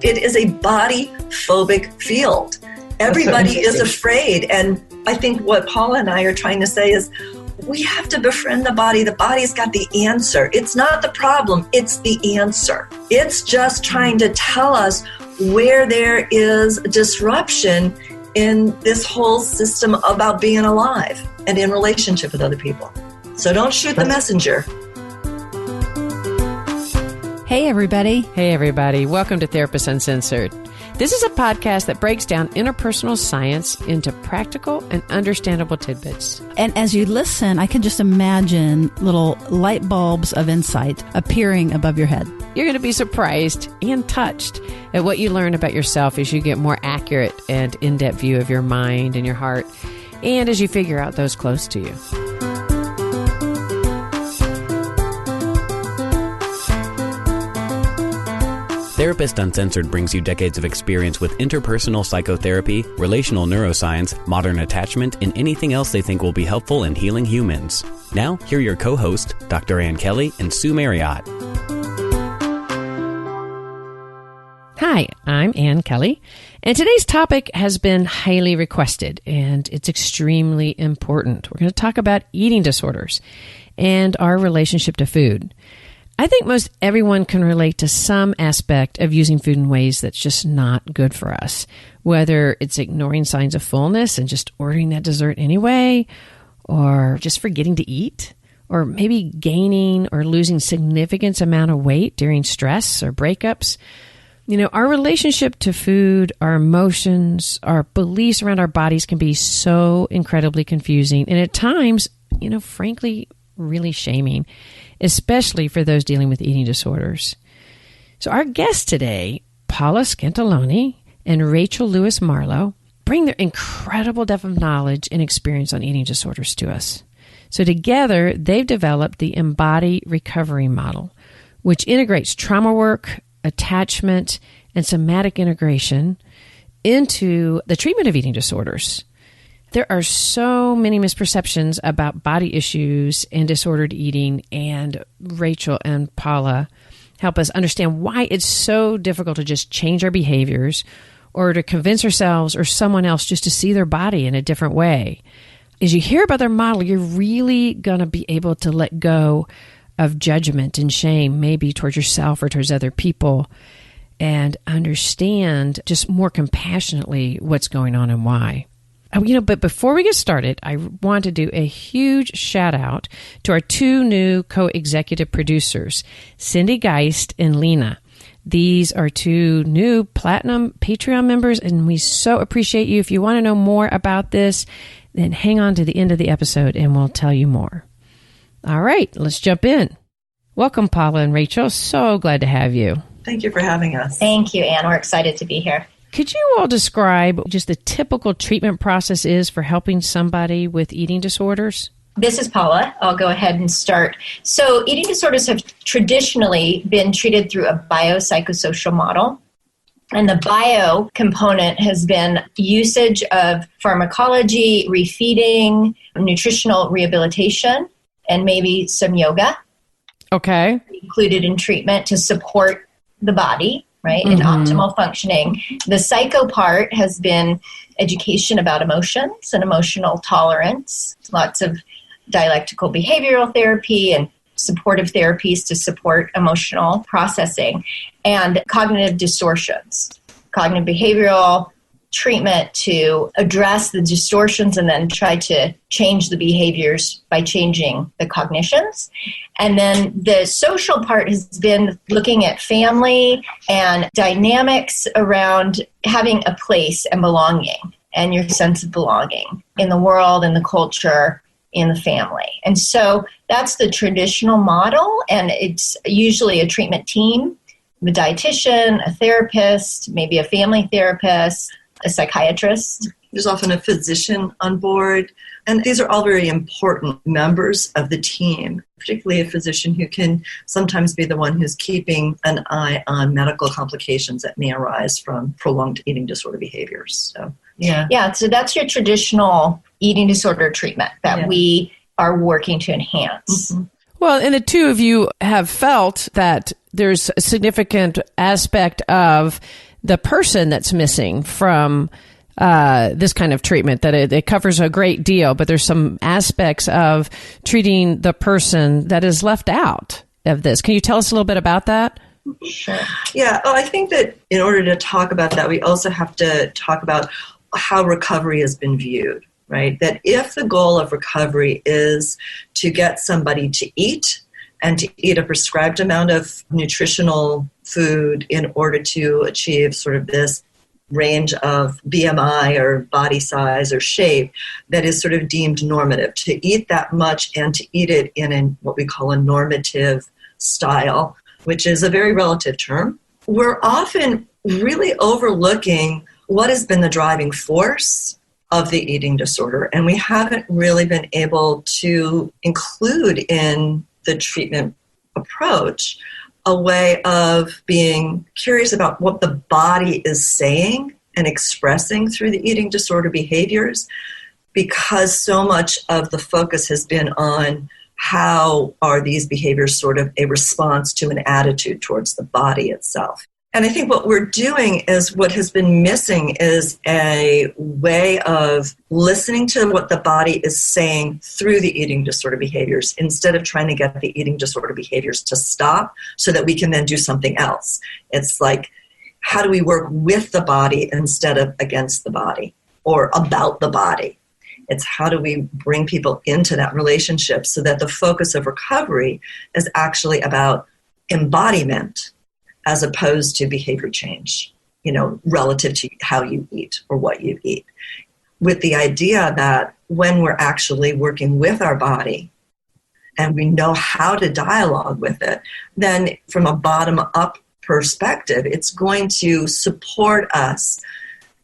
It is a body phobic field. Everybody is afraid. And I think what Paula and I are trying to say is we have to befriend the body. The body's got the answer. It's not the problem. It's the answer. It's just trying to tell us where there is disruption in this whole system about being alive and in relationship with other people. So don't shoot the messenger. Hey, everybody. Hey, everybody. Welcome to Therapist Uncensored. This is a podcast that breaks down interpersonal science into practical and understandable tidbits. And as you listen, I can just imagine little light bulbs of insight appearing above your head. You're going to be surprised and touched at what you learn about yourself as you get more accurate and in-depth view of your mind and your heart, and as you figure out those close to you. Therapist Uncensored brings you decades of experience with interpersonal psychotherapy, relational neuroscience, modern attachment, and anything else they think will be helpful in healing humans. Now, here are your co-hosts, Dr. Ann Kelly and Sue Marriott. Hi, I'm Ann Kelly, and today's topic has been highly requested, and it's extremely important. We're going to talk about eating disorders and our relationship to food. I think most everyone can relate to some aspect of using food in ways that's just not good for us, whether it's ignoring signs of fullness and just ordering that dessert anyway, or just forgetting to eat, or maybe gaining or losing significant amount of weight during stress or breakups. You know, our relationship to food, our emotions, our beliefs around our bodies can be so incredibly confusing and at times, frankly, really shaming, especially for those dealing with eating disorders. So our guests today, Paula Scatoloni and Rachel Lewis-Marlow, bring their incredible depth of knowledge and experience on eating disorders to us. So together, they've developed the Embody Recovery Model, which integrates trauma work, attachment, and somatic integration into the treatment of eating disorders. There are so many misperceptions about body issues and disordered eating, and Rachel and Paula help us understand why it's so difficult to just change our behaviors or to convince ourselves or someone else just to see their body in a different way. As you hear about their model, you're really going to be able to let go of judgment and shame, maybe towards yourself or towards other people, and understand just more compassionately what's going on and why. But before we get started, I want to do a huge shout out to our two new co-executive producers, Cindy Geist and Lena. These are two new Platinum Patreon members, and we so appreciate you. If you want to know more about this, then hang on to the end of the episode and we'll tell you more. All right, let's jump in. Welcome, Paula and Rachel. So glad to have you. Thank you for having us. Thank you, Ann. We're excited to be here. Could you all describe just the typical treatment process is for helping somebody with eating disorders? This is Paula. I'll go ahead and start. So eating disorders have traditionally been treated through a biopsychosocial model. And the bio component has been usage of pharmacology, refeeding, nutritional rehabilitation, and maybe some yoga. Okay. Included in treatment to support the body. Right, in optimal functioning. The psycho part has been education about emotions and emotional tolerance, lots of dialectical behavioral therapy and supportive therapies to support emotional processing, and cognitive distortions, cognitive behavioral treatment to address the distortions and then try to change the behaviors by changing the cognitions. And then the social part has been looking at family and dynamics around having a place and belonging and your sense of belonging in the world, in the culture, in the family. And so that's the traditional model, and it's usually a treatment team, a dietitian, a therapist, maybe a family therapist, a psychiatrist. There's often a physician on board, and these are all very important members of the team, particularly a physician who can sometimes be the one who's keeping an eye on medical complications that may arise from prolonged eating disorder behaviors. So, so that's your traditional eating disorder treatment that we are working to enhance. Mm-hmm. Well, and the two of you have felt that there's a significant aspect of the person that's missing from this kind of treatment, that it covers a great deal, but there's some aspects of treating the person that is left out of this. Can you tell us a little bit about that? Sure. Yeah. Oh, I think that in order to talk about that, we also have to talk about how recovery has been viewed, right? That if the goal of recovery is to get somebody to eat and to eat a prescribed amount of nutritional food in order to achieve sort of this range of BMI or body size or shape that is sort of deemed normative, to eat that much and to eat it in what we call a normative style, which is a very relative term, we're often really overlooking what has been the driving force of the eating disorder. And we haven't really been able to include in the treatment approach a way of being curious about what the body is saying and expressing through the eating disorder behaviors, because so much of the focus has been on how are these behaviors sort of a response to an attitude towards the body itself. And I think what we're doing is what has been missing is a way of listening to what the body is saying through the eating disorder behaviors instead of trying to get the eating disorder behaviors to stop so that we can then do something else. It's like, how do we work with the body instead of against the body or about the body? It's how do we bring people into that relationship so that the focus of recovery is actually about embodiment as opposed to behavior change, relative to how you eat or what you eat. With the idea that when we're actually working with our body and we know how to dialogue with it, then from a bottom-up perspective, it's going to support us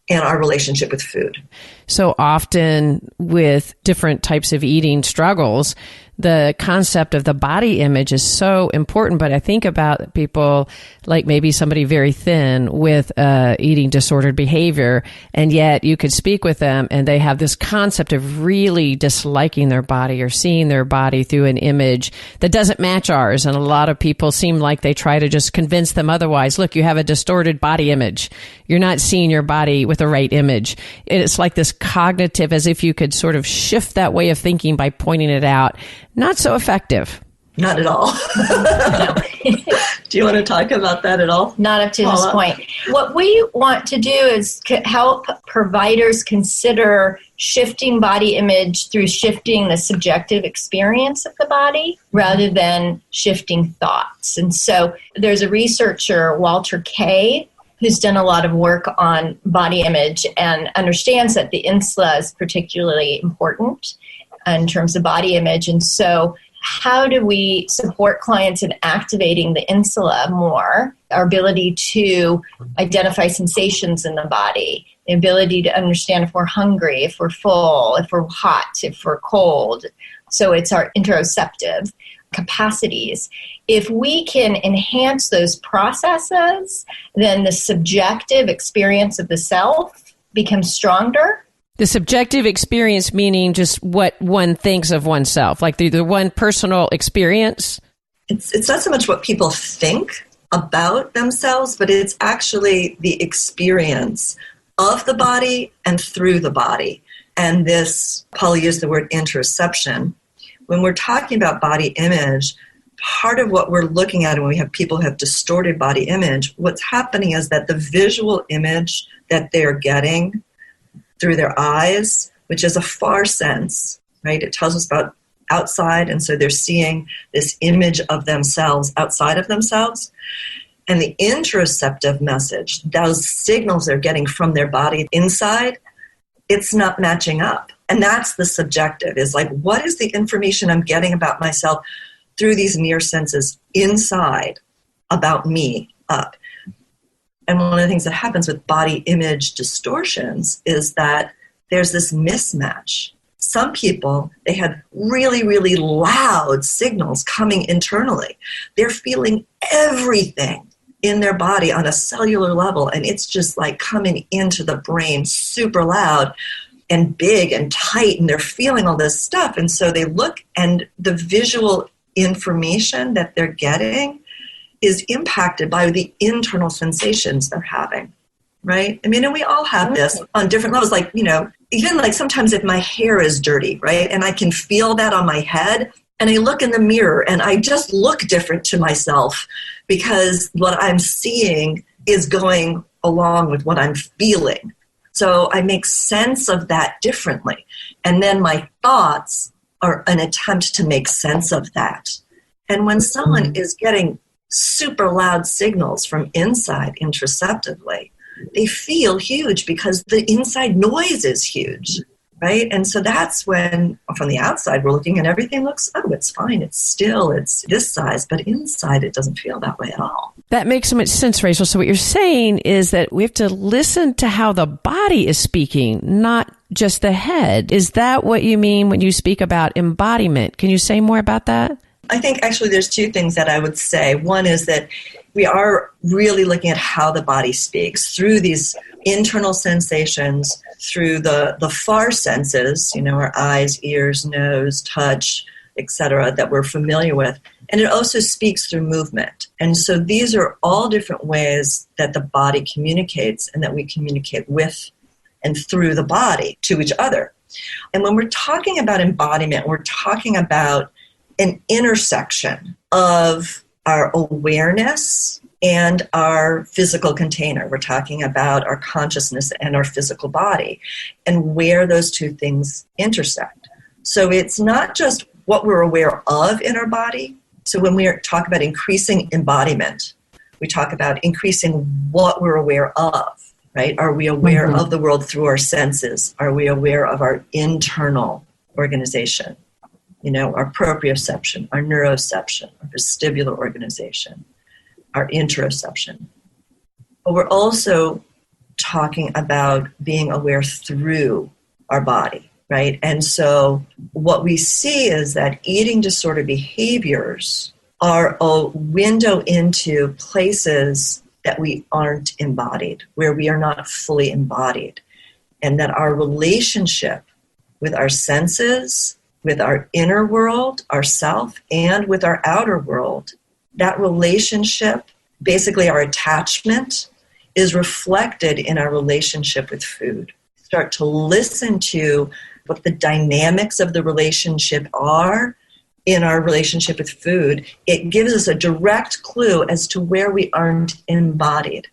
in our relationship with food. So often with different types of eating struggles, the concept of the body image is so important. But I think about people like maybe somebody very thin with eating disordered behavior, and yet you could speak with them and they have this concept of really disliking their body or seeing their body through an image that doesn't match ours. And a lot of people seem like they try to just convince them otherwise. Look, you have a distorted body image. You're not seeing your body with the right image. It's like this cognitive, as if you could sort of shift that way of thinking by pointing it out. Not so effective. Not at all. Do you want to talk about that at all? Not up to Paula? this point. What we want to do is help providers consider shifting body image through shifting the subjective experience of the body rather than shifting thoughts. And so there's a researcher, Walter Kay, who's done a lot of work on body image and understands that the insula is particularly important in terms of body image. And so how do we support clients in activating the insula more, our ability to identify sensations in the body, the ability to understand if we're hungry, if we're full, if we're hot, if we're cold. So it's our interoceptive capacities. If we can enhance those processes, then the subjective experience of the self becomes stronger. The subjective experience meaning just what one thinks of oneself, like the one personal experience? It's not so much what people think about themselves, but it's actually the experience of the body and through the body. And this, Paula used the word interoception. When we're talking about body image, part of what we're looking at when we have people who have distorted body image, what's happening is that the visual image that they're getting through their eyes, which is a far sense, right? It tells us about outside, and so they're seeing this image of themselves outside of themselves. And the interoceptive message, those signals they're getting from their body inside, it's not matching up. And that's the subjective, is like, what is the information I'm getting about myself through these mere senses inside about me up? And one of the things that happens with body image distortions is that there's this mismatch. Some people, they had really, really loud signals coming internally. They're feeling everything in their body on a cellular level, and it's just like coming into the brain super loud and big and tight, and they're feeling all this stuff. And so they look, and the visual information that they're getting is impacted by the internal sensations they're having. right? I mean, and we all have this on different levels, like, even like sometimes if my hair is dirty, right? And I can feel that on my head, and I look in the mirror and I just look different to myself because what I'm seeing is going along with what I'm feeling. So I make sense of that differently. And then my thoughts are an attempt to make sense of that. And when someone is getting super loud signals from inside interoceptively, they feel huge because the inside noise is huge, right? And so that's when, from the outside, we're looking and everything looks, it's fine, it's still, it's this size, but inside it doesn't feel that way at all. That makes so much sense, Rachel. So what you're saying is that we have to listen to how the body is speaking, not just the head. Is that what you mean when you speak about embodiment? Can you say more about that? I think actually there's two things that I would say. One is that we are really looking at how the body speaks through these internal sensations, through the far senses, our eyes, ears, nose, touch, etc., that we're familiar with. And it also speaks through movement. And so these are all different ways that the body communicates and that we communicate with and through the body to each other. And when we're talking about embodiment, we're talking about an intersection of our awareness and our physical container. We're talking about our consciousness and our physical body and where those two things intersect. So it's not just what we're aware of in our body. So when we talk about increasing embodiment, we talk about increasing what we're aware of, right? Are we aware of the world through our senses? Are we aware of our internal organization? Our proprioception, our neuroception, our vestibular organization, our interoception. But we're also talking about being aware through our body, right? And so what we see is that eating disorder behaviors are a window into places that we aren't embodied, where we are not fully embodied, and that our relationship with our senses, with our inner world, our self, and with our outer world, that relationship, basically our attachment, is reflected in our relationship with food. Start to listen to what the dynamics of the relationship are in our relationship with food. It gives us a direct clue as to where we aren't embodied,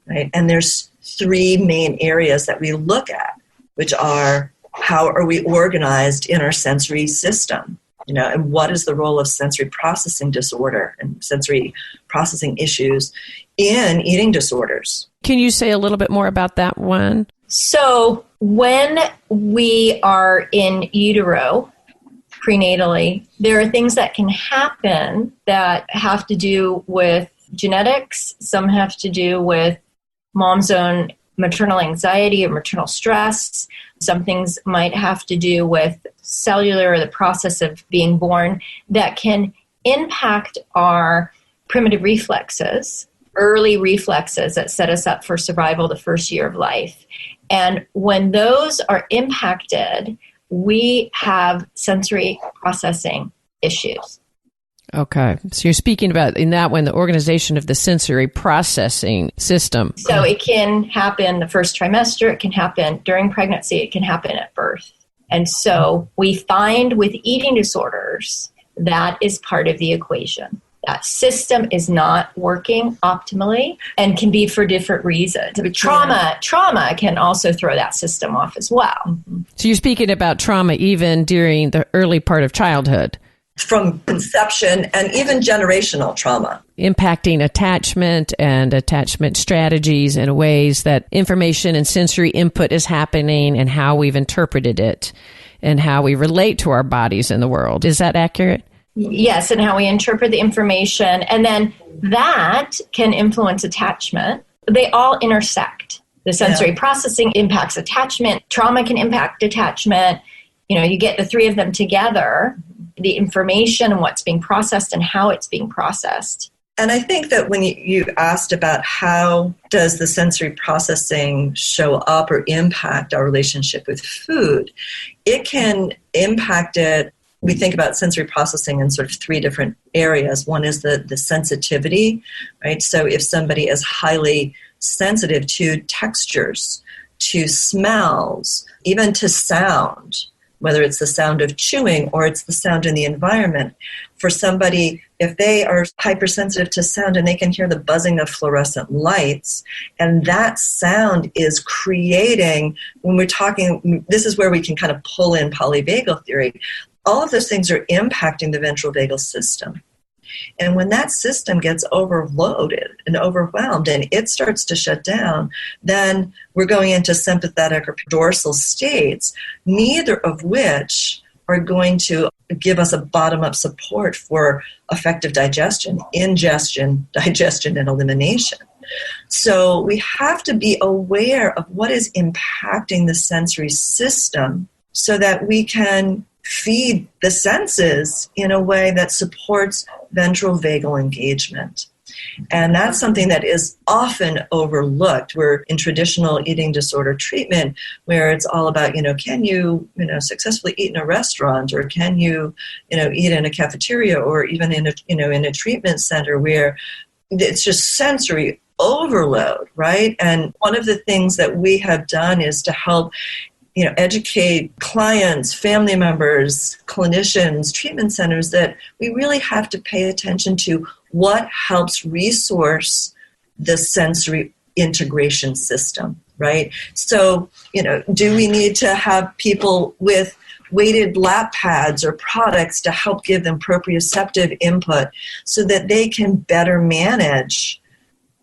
right? And there's three main areas that we look at, which are how are we organized in our sensory system, and what is the role of sensory processing disorder and sensory processing issues in eating disorders. Can you say a little bit more about that one? So when we are in utero, prenatally, there are things that can happen that have to do with genetics. Some have to do with mom's own maternal anxiety or maternal stress. Some things might have to do with cellular or the process of being born that can impact our primitive reflexes, early reflexes that set us up for survival the first year of life. And when those are impacted, we have sensory processing issues. Okay. So you're speaking about, in that one, the organization of the sensory processing system. So it can happen the first trimester, it can happen during pregnancy, it can happen at birth. And so we find with eating disorders, that is part of the equation. That system is not working optimally and can be for different reasons. Trauma can also throw that system off as well. So you're speaking about trauma even during the early part of childhood. From conception and even generational trauma. Impacting attachment and attachment strategies in ways that information and sensory input is happening and how we've interpreted it and how we relate to our bodies in the world. Is that accurate? Yes, and how we interpret the information. And then that can influence attachment. They all intersect. The sensory processing impacts attachment. Trauma can impact attachment. You get the three of them together, the information and what's being processed and how it's being processed. And I think that when you asked about how does the sensory processing show up or impact our relationship with food, it can impact it. We think about sensory processing in sort of three different areas. One is the sensitivity, right? So if somebody is highly sensitive to textures, to smells, even to sound, whether it's the sound of chewing or it's the sound in the environment. For somebody, if they are hypersensitive to sound and they can hear the buzzing of fluorescent lights, and that sound is creating, when we're talking, this is where we can kind of pull in polyvagal theory, all of those things are impacting the ventral vagal system. And when that system gets overloaded and overwhelmed and it starts to shut down, then we're going into sympathetic or dorsal states, neither of which are going to give us a bottom-up support for effective digestion, ingestion, digestion, and elimination. So we have to be aware of what is impacting the sensory system so that we can feed the senses in a way that supports ventral vagal engagement. And that's something that is often overlooked. We're in traditional eating disorder treatment where it's all about, can you, successfully eat in a restaurant, or can you, eat in a cafeteria, or even in a treatment center where it's just sensory overload, right? And one of the things that we have done is to help educate clients, family members, clinicians, treatment centers, that we really have to pay attention to what helps resource the sensory integration system, right? So, do we need to have people with weighted lap pads or products to help give them proprioceptive input so that they can better manage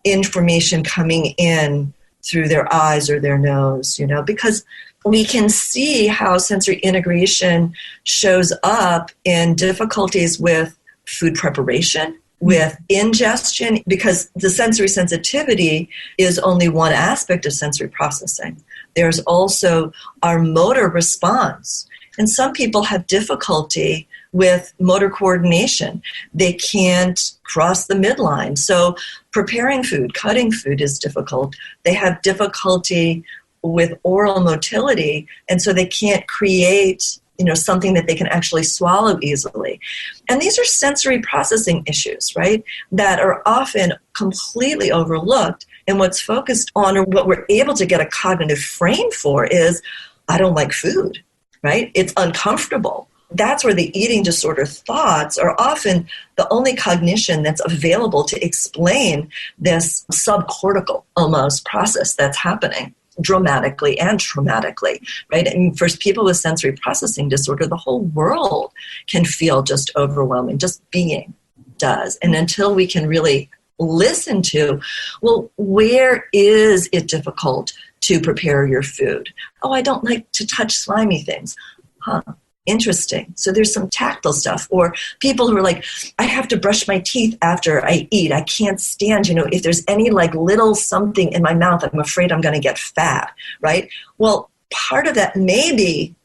information coming in through their eyes or their nose, because we can see how sensory integration shows up in difficulties with food preparation, with ingestion, because the sensory sensitivity is only one aspect of sensory processing. There's also our motor response. And some people have difficulty with motor coordination. They can't cross the midline. So preparing food, cutting food is difficult. They have difficulty with oral motility, and so they can't create something that they can actually swallow easily. And these are sensory processing issues, right, that are often completely overlooked. And what's focused on, or what we're able to get a cognitive frame for, is, I don't like food, right? It's uncomfortable. That's where the eating disorder thoughts are often the only cognition that's available to explain this subcortical almost process that's happening dramatically and traumatically, right? And for people with sensory processing disorder, the whole world can feel just overwhelming, just being does. And until we can really listen to, well, where is it difficult to prepare your food? Oh, I don't like to touch slimy things. Huh. Interesting. So there's some tactile stuff. Or people who are like, I have to brush my teeth after I eat. I can't stand, if there's any little something in my mouth, I'm afraid I'm going to get fat, right? Well, part of that maybe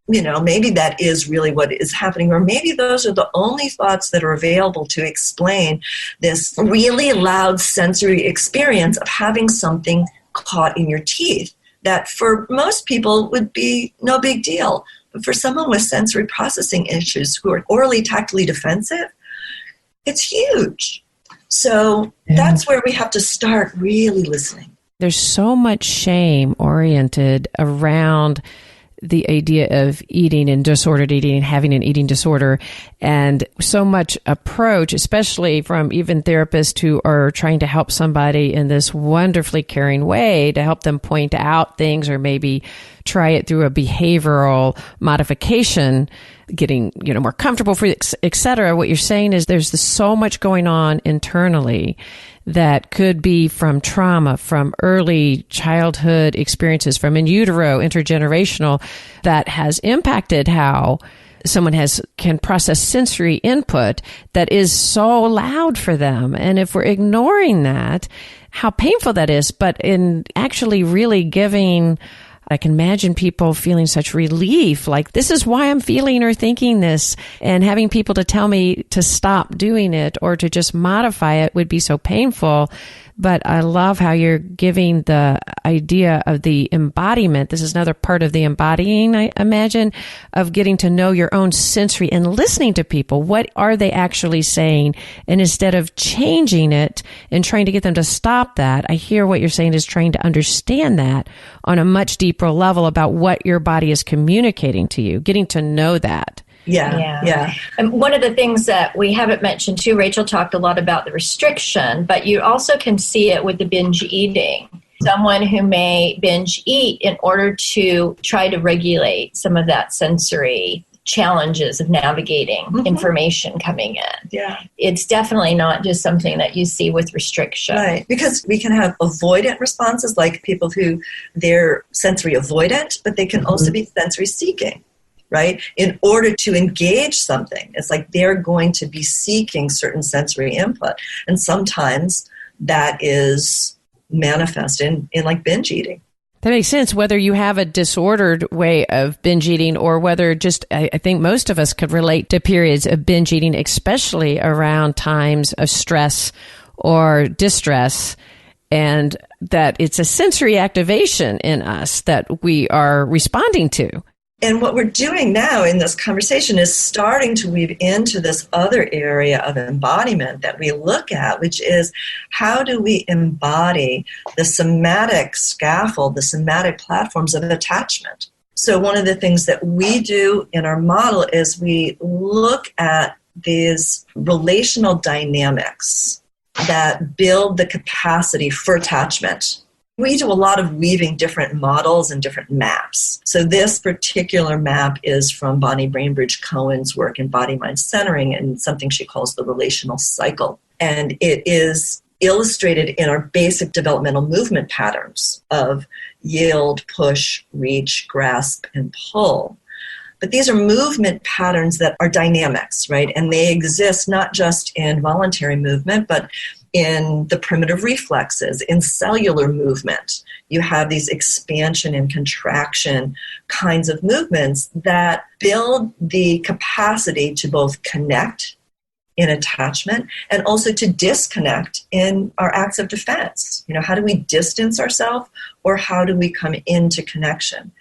that is really what is happening. Or maybe those are the only thoughts that are available to explain this really loud sensory experience of having something caught in your teeth that for most people would be no big deal. But for someone with sensory processing issues who are orally tactily defensive, it's huge. So that's where we have to start really listening. There's so much shame oriented around the idea of eating and disordered eating and having an eating disorder, and so much approach, especially from even therapists who are trying to help somebody in this wonderfully caring way to help them point out things, or maybe try it through a behavioral modification, getting, more comfortable for you, et cetera. What you're saying is there's so much going on internally that could be from trauma, from early childhood experiences, from in utero, intergenerational, that has impacted how someone can process sensory input that is so loud for them. And if we're ignoring that, how painful that is, but in actually really giving I can imagine people feeling such relief, like this is why I'm feeling or thinking this, and having people to tell me to stop doing it or to just modify it would be so painful. But I love how you're giving the idea of the embodiment. This is another part of the embodying, I imagine, of getting to know your own sensory and listening to people. What are they actually saying? And instead of changing it and trying to get them to stop that, I hear what you're saying is trying to understand that on a much deeper level about what your body is communicating to you, getting to know that. Yeah. And one of the things that we haven't mentioned too, Rachel talked a lot about the restriction, but you also can see it with the binge eating. Someone who may binge eat in order to try to regulate some of that sensory challenges of navigating information coming in. Yeah. It's definitely not just something that you see with restriction. Right. Because we can have avoidant responses, like people who they're sensory avoidant, but they can also be sensory seeking. Right? In order to engage something, it's like they're going to be seeking certain sensory input. And sometimes that is manifest in like binge eating. That makes sense, whether you have a disordered way of binge eating or whether just, I think most of us could relate to periods of binge eating, especially around times of stress or distress, and that it's a sensory activation in us that we are responding to. And what we're doing now in this conversation is starting to weave into this other area of embodiment that we look at, which is how do we embody the somatic scaffold, the somatic platforms of attachment. So one of the things that we do in our model is we look at these relational dynamics that build the capacity for attachment. We do a lot of weaving different models and different maps. So this particular map is from Bonnie Bainbridge-Cohen's work in body-mind centering and something she calls the relational cycle. And it is illustrated in our basic developmental movement patterns of yield, push, reach, grasp, and pull. But these are movement patterns that are dynamics, right? And they exist not just in voluntary movement, but in the primitive reflexes, in cellular movement. You have these expansion and contraction kinds of movements that build the capacity to both connect in attachment and also to disconnect in our acts of defense. You know, how do we distance ourselves or how do we come into connection?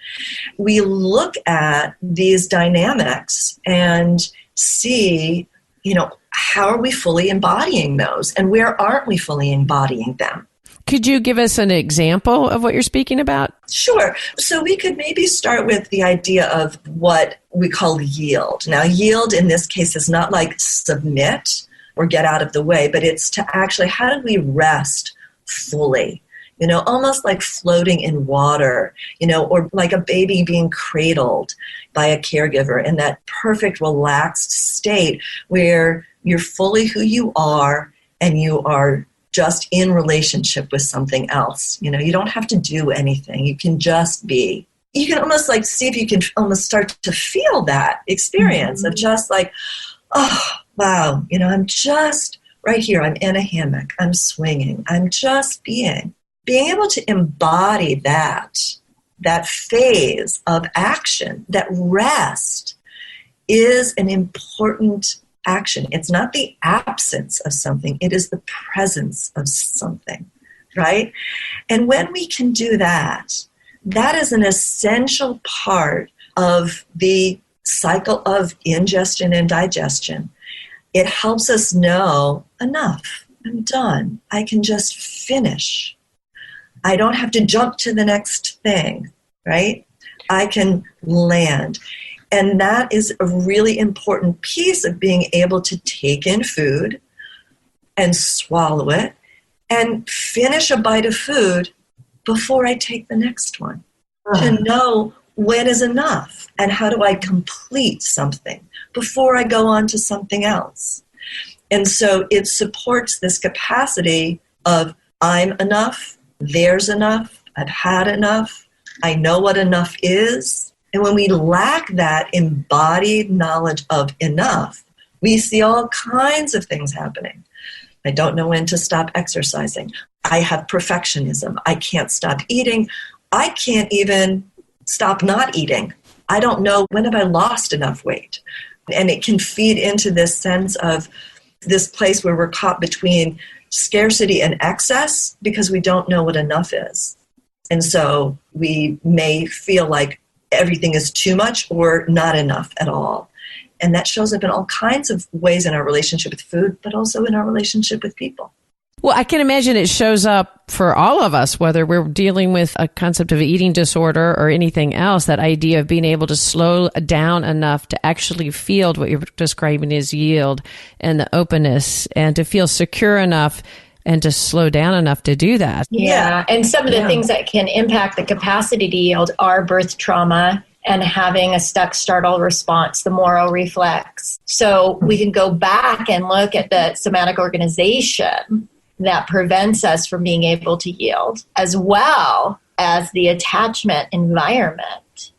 We look at these dynamics and see, you know, how are we fully embodying those and where aren't we fully embodying them? Could you give us an example of what you're speaking about? Sure. So we could maybe start with the idea of what we call yield. Now, yield in this case is not like submit or get out of the way, but it's to actually, how do we rest fully? You know, almost like floating in water, you know, or like a baby being cradled by a caregiver in that perfect relaxed state where you're fully who you are and you are just in relationship with something else. You know, you don't have to do anything. You can just be. You can almost like see if you can almost start to feel that experience of just like, oh, wow, you know, I'm just right here. I'm in a hammock. I'm swinging. I'm just being. Being able to embody that phase of action, that rest, is an important action. It's not the absence of something. It is the presence of something, right? And when we can do that, that is an essential part of the cycle of ingestion and digestion. It helps us know, enough, I'm done. I can just finish. I don't have to jump to the next thing, right? I can land. And that is a really important piece of being able to take in food and swallow it and finish a bite of food before I take the next one. To know when is enough and how do I complete something before I go on to something else. And so it supports this capacity of I'm enough, there's enough, I've had enough, I know what enough is. And when we lack that embodied knowledge of enough, we see all kinds of things happening. I don't know when to stop exercising. I have perfectionism. I can't stop eating. I can't even stop not eating? I don't know, when have I lost enough weight? And it can feed into this sense of this place where we're caught between scarcity and excess because we don't know what enough is. And so we may feel like everything is too much or not enough at all. And that shows up in all kinds of ways in our relationship with food, but also in our relationship with people. Well, I can imagine it shows up for all of us, whether we're dealing with a concept of eating disorder or anything else, that idea of being able to slow down enough to actually feel what you're describing as yield and the openness, and to feel secure enough and to slow down enough to do that. Yeah. And some of the things that can impact the capacity to yield are birth trauma and having a stuck startle response, the Moro reflex. So we can go back and look at the somatic organization that prevents us from being able to yield, as well as the attachment environment,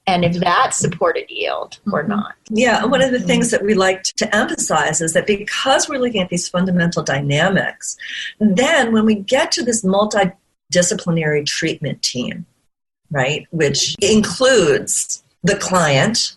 and if that supported yield or not. Yeah, one of the things that we like to emphasize is that because we're looking at these fundamental dynamics, then when we get to this multidisciplinary treatment team, right, which includes the client,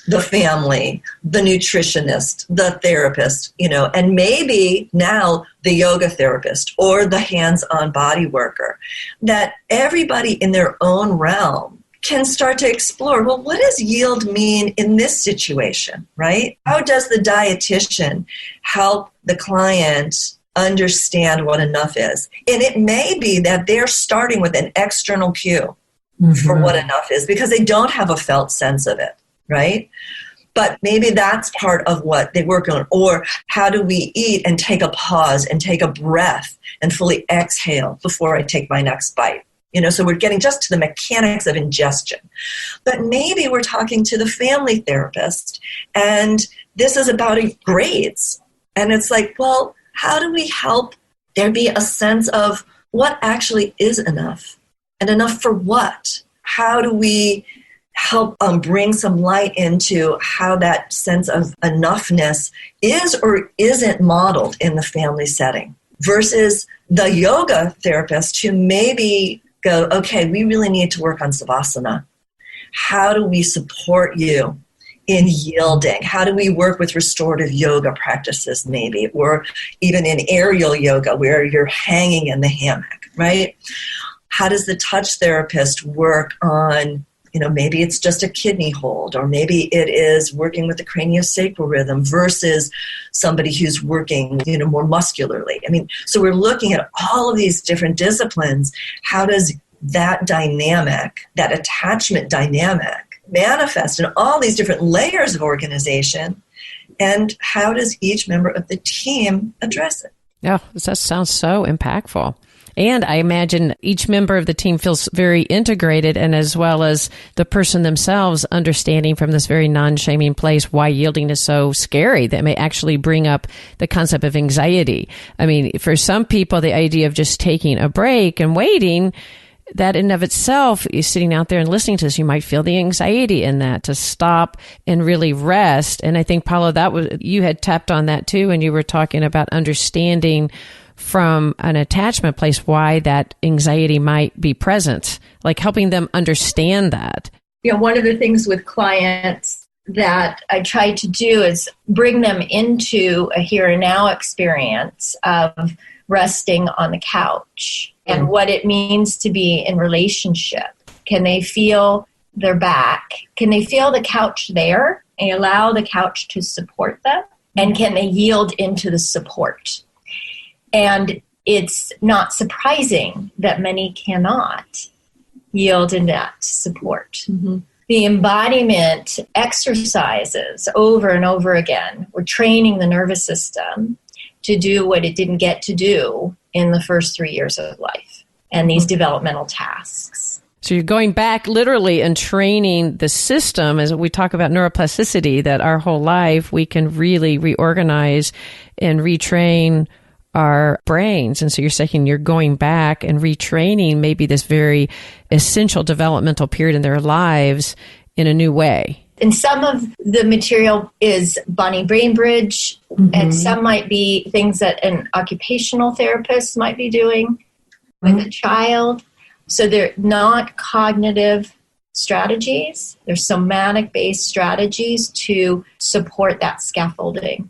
the family, the nutritionist, the therapist, and maybe now the yoga therapist or the hands-on body worker, that everybody in their own realm can start to explore, well, what does yield mean in this situation, right? How does the dietitian help the client understand what enough is? And it may be that they're starting with an external cue for what enough is because they don't have a felt sense of it. Right? But maybe that's part of what they work on. Or how do we eat and take a pause and take a breath and fully exhale before I take my next bite? So we're getting just to the mechanics of ingestion. But maybe we're talking to the family therapist and this is about grades. And it's like, well, how do we help there be a sense of what actually is enough? And enough for what? How do we help bring some light into how that sense of enoughness is or isn't modeled in the family setting versus the yoga therapist who maybe go, okay, we really need to work on savasana. How do we support you in yielding? How do we work with restorative yoga practices maybe, or even in aerial yoga where you're hanging in the hammock, right? How does the touch therapist work on maybe it's just a kidney hold, or maybe it is working with the craniosacral rhythm versus somebody who's working, more muscularly. So we're looking at all of these different disciplines. How does that dynamic, that attachment dynamic, manifest in all these different layers of organization? And how does each member of the team address it? Yeah, that sounds so impactful. And I imagine each member of the team feels very integrated, and as well as the person themselves understanding from this very non-shaming place why yielding is so scary, that may actually bring up the concept of anxiety. For some people, the idea of just taking a break and waiting, that in of itself is sitting out there and listening to this, you might feel the anxiety in that, to stop and really rest. And I think, Paula, you had tapped on that too, and you were talking about understanding from an attachment place why that anxiety might be present, like helping them understand that. One of the things with clients that I try to do is bring them into a here and now experience of resting on the couch and what it means to be in relationship. Can they feel their back? Can they feel the couch there and allow the couch to support them? And can they yield into the support? And it's not surprising that many cannot yield in that support. The embodiment exercises over and over again. We're training the nervous system to do what it didn't get to do in the first 3 years of life and these developmental tasks. So you're going back literally and training the system, as we talk about neuroplasticity, that our whole life we can really reorganize and retrain our brains. And so you're saying you're going back and retraining maybe this very essential developmental period in their lives in a new way. And some of the material is Bonnie Brainbridge, and some might be things that an occupational therapist might be doing with a child. So they're not cognitive strategies. There's somatic-based strategies to support that scaffolding.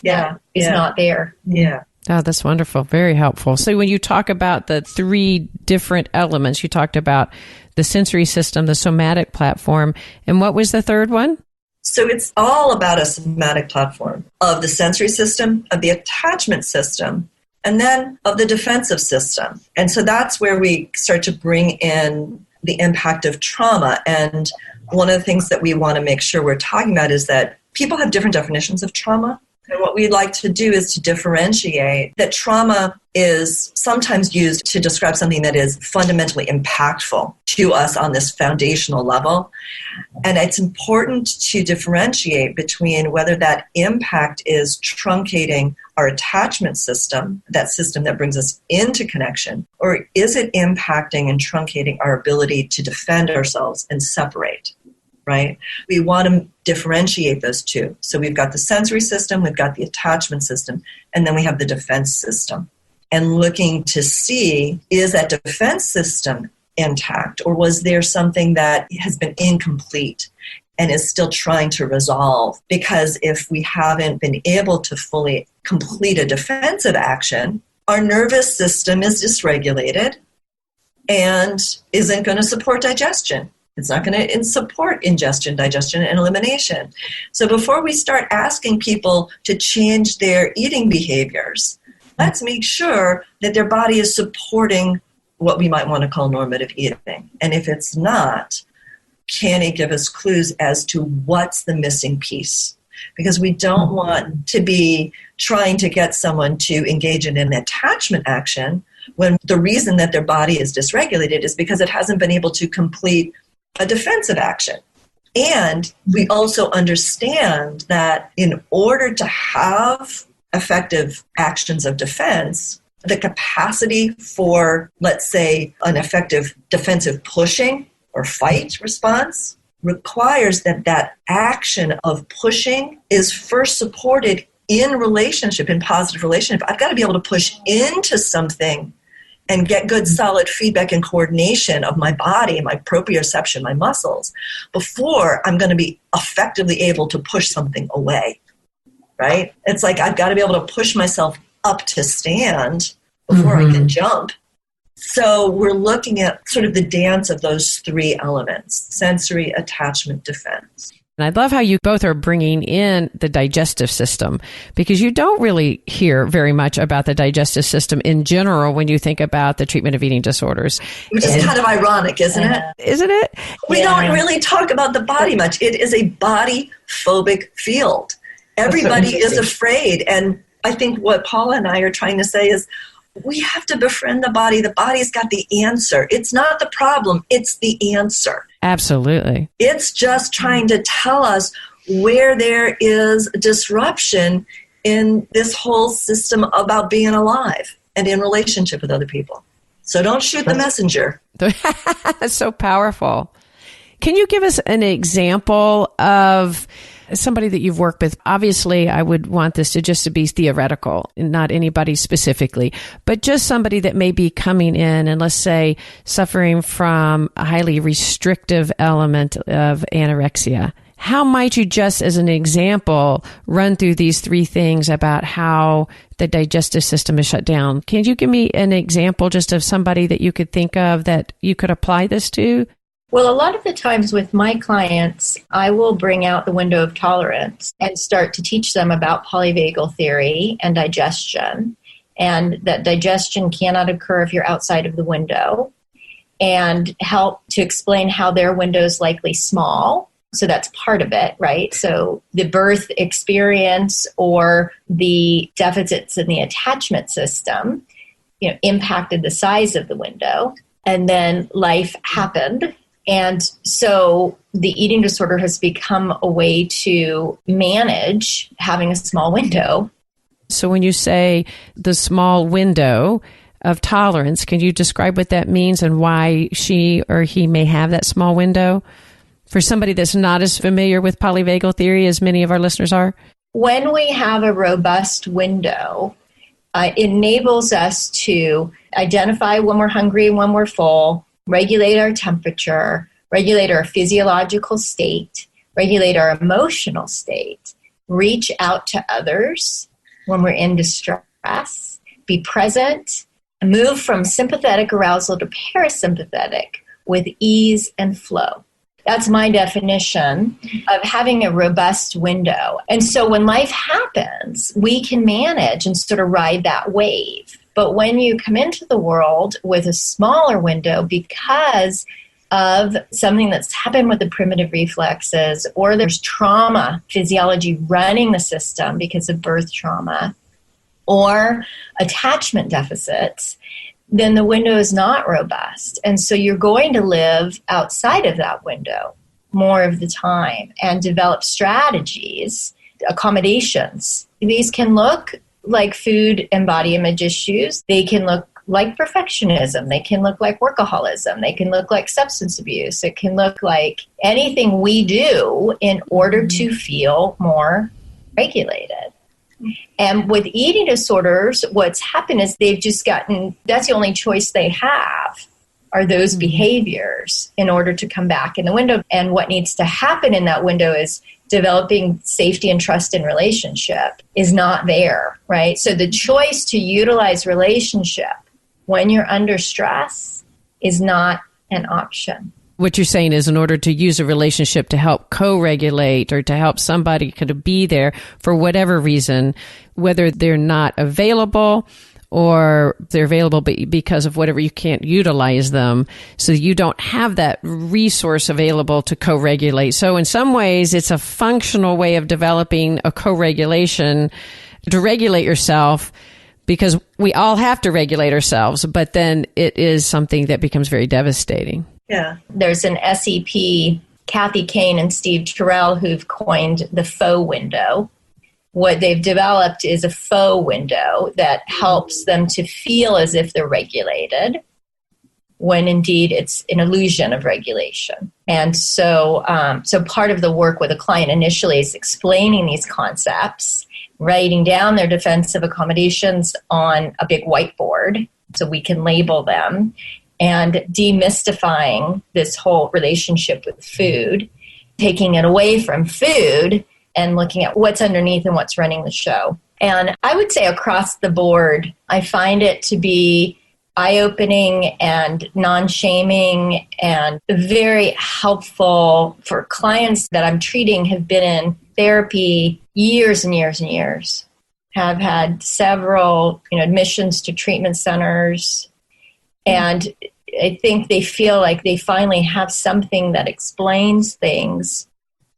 That is not there. Yeah. Oh, that's wonderful. Very helpful. So when you talk about the three different elements, you talked about the sensory system, the somatic platform, and what was the third one? So it's all about a somatic platform of the sensory system, of the attachment system, and then of the defensive system. And so that's where we start to bring in the impact of trauma. And one of the things that we want to make sure we're talking about is that people have different definitions of trauma. And what we'd like to do is to differentiate that trauma is sometimes used to describe something that is fundamentally impactful to us on this foundational level. And it's important to differentiate between whether that impact is truncating our attachment system, that system that brings us into connection, or is it impacting and truncating our ability to defend ourselves and separate? Right? We want to differentiate those two. So we've got the sensory system, we've got the attachment system, and then we have the defense system. And looking to see, is that defense system intact, or was there something that has been incomplete and is still trying to resolve? Because if we haven't been able to fully complete a defensive action, our nervous system is dysregulated and isn't going to support digestion. It's not going to support ingestion, digestion, and elimination. So before we start asking people to change their eating behaviors, let's make sure that their body is supporting what we might want to call normative eating. And if it's not, can it give us clues as to what's the missing piece? Because we don't want to be trying to get someone to engage in an attachment action when the reason that their body is dysregulated is because it hasn't been able to complete a defensive action. And we also understand that in order to have effective actions of defense, the capacity for, let's say, an effective defensive pushing or fight response requires that that action of pushing is first supported in relationship, in positive relationship. I've got to be able to push into something and get good solid feedback and coordination of my body, my proprioception, my muscles, before I'm going to be effectively able to push something away, right? It's like I've got to be able to push myself up to stand before I can jump. So we're looking at sort of the dance of those three elements: sensory, attachment, defense. And I love how you both are bringing in the digestive system, because you don't really hear very much about the digestive system in general when you think about the treatment of eating disorders. Which is kind of ironic, isn't it? Isn't it? We don't really talk about the body much. It is a body-phobic field. Everybody is afraid. And I think what Paula and I are trying to say is we have to befriend the body. The body's got the answer. It's not the problem. It's the answer. Absolutely. It's just trying to tell us where there is disruption in this whole system about being alive and in relationship with other people. So don't shoot the messenger. That's so powerful. Can you give us an example of somebody that you've worked with? Obviously, I would want this to just to be theoretical, not anybody specifically, but just somebody that may be coming in and, let's say, suffering from a highly restrictive element of anorexia. How might you, just as an example, run through these three things about how the digestive system is shut down? Can you give me an example just of somebody that you could think of that you could apply this to? Well, a lot of the times with my clients, I will bring out the window of tolerance and start to teach them about polyvagal theory and digestion, and that digestion cannot occur if you're outside of the window, and help to explain how their window is likely small. So that's part of it, right? So the birth experience or the deficits in the attachment system, impacted the size of the window, and then life happened. And so the eating disorder has become a way to manage having a small window. So when you say the small window of tolerance, can you describe what that means and why she or he may have that small window? For somebody that's not as familiar with polyvagal theory as many of our listeners are? When we have a robust window, it enables us to identify when we're hungry and when we're full, regulate our temperature, regulate our physiological state, regulate our emotional state, reach out to others when we're in distress, be present, move from sympathetic arousal to parasympathetic with ease and flow. That's my definition of having a robust window. And so when life happens, we can manage and sort of ride that wave. But when you come into the world with a smaller window because of something that's happened with the primitive reflexes, or there's trauma physiology running the system because of birth trauma, or attachment deficits, then the window is not robust. And so you're going to live outside of that window more of the time and develop strategies, accommodations. These can look like food and body image issues. They can look like perfectionism. They can look like workaholism. They can look like substance abuse. It can look like anything we do in order to feel more regulated. And with eating disorders, what's happened is they've just gotten, that's the only choice they have, are those behaviors in order to come back in the window. And what needs to happen in that window is developing safety and trust in relationship is not there, right? So the choice to utilize relationship when you're under stress is not an option. What you're saying is in order to use a relationship to help co-regulate or to help somebody kind of be there for whatever reason, whether they're not available or they're available because of whatever, you can't utilize them. So you don't have that resource available to co-regulate. So in some ways, it's a functional way of developing a co-regulation to regulate yourself, because we all have to regulate ourselves, but then it is something that becomes very devastating. Yeah. There's an SEP, Kathy Kane and Steve Terrell, who've coined the faux window. What they've developed is a faux window that helps them to feel as if they're regulated, when indeed it's an illusion of regulation. And so, so part of the work with a client initially is explaining these concepts, writing down their defensive accommodations on a big whiteboard so we can label them, and demystifying this whole relationship with food, taking it away from food and looking at what's underneath and what's running the show. And I would say across the board, I find it to be eye-opening and non-shaming and very helpful for clients that I'm treating, have been in therapy years and years and years, have had several admissions to treatment centers. And I think they feel like they finally have something that explains things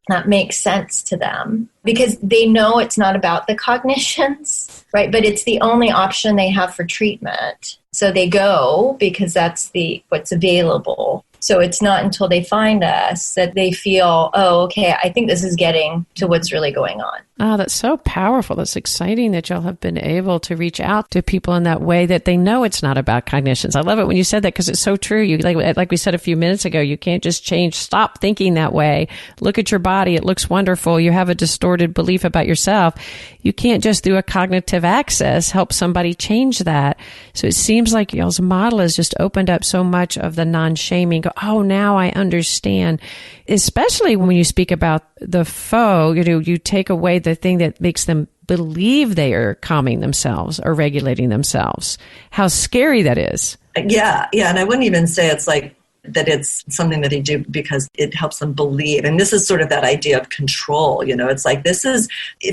that makes sense to them, because they know it's not about the cognitions, right? But it's the only option they have for treatment. So they go because that's what's available. So it's not until they find us that they feel, oh, okay, I think this is getting to what's really going on. Oh, that's so powerful. That's exciting that y'all have been able to reach out to people in that way, that they know it's not about cognitions. I love it when you said that, because it's so true. You like we said a few minutes ago, you can't just stop thinking that way. Look at your body. It looks wonderful. You have a distorted belief about yourself. You can't just through a cognitive access help somebody change that. So it seems like y'all's model has just opened up so much of the non-shaming. Oh, now I understand. Especially when you speak about the faux, you take away the thing that makes them believe they are calming themselves or regulating themselves. How scary that is. Yeah. And I wouldn't even say it's like that it's something that they do because it helps them believe. And this is sort of that idea of control. It's like, this is,